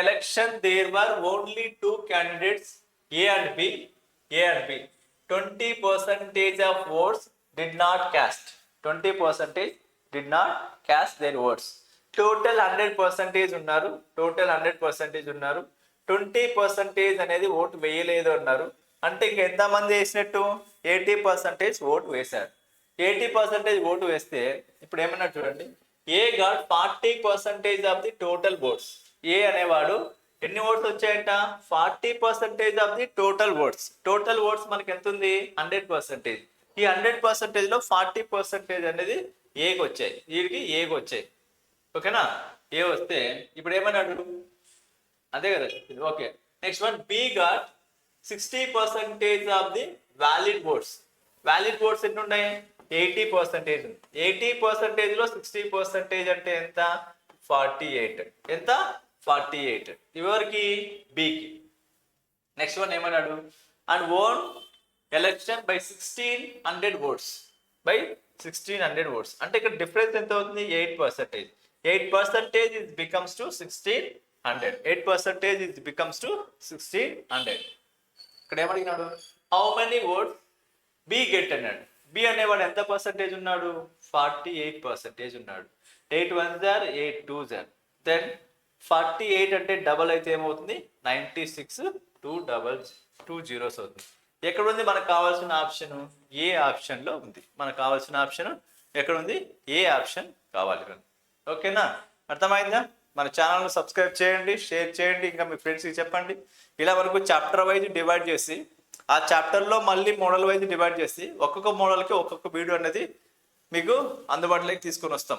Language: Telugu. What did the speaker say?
election there were only two candidates, A and B. A and B. 20% of votes did not cast. 20% did not cast their votes. Total 100% ఉన్నారు. Total 100% ఉన్నారు. 20% అనేది ఓటు వేయలేదు అన్నారు. అంటే ఇంక ఎంతమంది వేసినట్టు 80% ఓటు వేశారు. 80% ఓటు వేస్తే ఇప్పుడు ఏమన్నా చూడండి, A got 40% of the total votes. A అనేవాడు ఎన్ని ఓట్స్ వచ్చాయంట? 40% of the total votes. Total votes మనకి ఎంత ఉంది? 100%. ఈ 100% లో 40% అనేది ఏకి వచ్చాయి, వీడికి ఏకి వచ్చాయి. ఓకేనా? ఏ వస్తే ఇప్పుడు ఏమన్నాడు? అదే కదా, okay. Next one, B got 60% of the valid votes. Valid votes ఎన్ని ఉన్నాయి? 80% ఉంది. 80% లో 60% అంటే ఎంత? 48. ఎంత? 48. ఎవరికి? బికి. నెక్స్ట్ వన్ ఏమన్నాడు? And won election by 1600 votes. By 1600 votes అంటే ఇక్కడ డిఫరెన్స్ ఎంత అవుతుంది? 8%. 8% is becomes to 1600. 8% is becomes to 1600. ఇక్కడ ఏమడిగినాడు? How many votes B get అన్నాడు. బి అనేవాడు ఎంత పర్సంటేజ్ ఉన్నాడు? 48% ఉన్నాడు. 8 1s are 8 2s are. Then 48 అంటే డబల్ అయితే ఏమవుతుంది? 96 2 జీరోస్ అవుతుంది. ఎక్కడ ఉంది మనకు కావాల్సిన ఆప్షన్? ఏ ఆప్షన్ లో ఉంది. మనకు కావాల్సిన ఆప్షన్ ఎక్కడ ఉంది? ఏ ఆప్షన్ కావాలి. ఓకేనా? అర్థమైందా? మన ఛానల్ని సబ్స్క్రైబ్ చేయండి, షేర్ చేయండి, ఇంకా మీ ఫ్రెండ్స్కి చెప్పండి. ఇలా వరకు చాప్టర్ వైజ్ డివైడ్ చేసి ఆ చాప్టర్లో మళ్ళీ మోడల్ వైజ్ డివైడ్ చేసి ఒక్కొక్క మోడల్కి ఒక్కొక్క వీడియో అనేది మీకు అందుబాటులోకి తీసుకొని వస్తాం.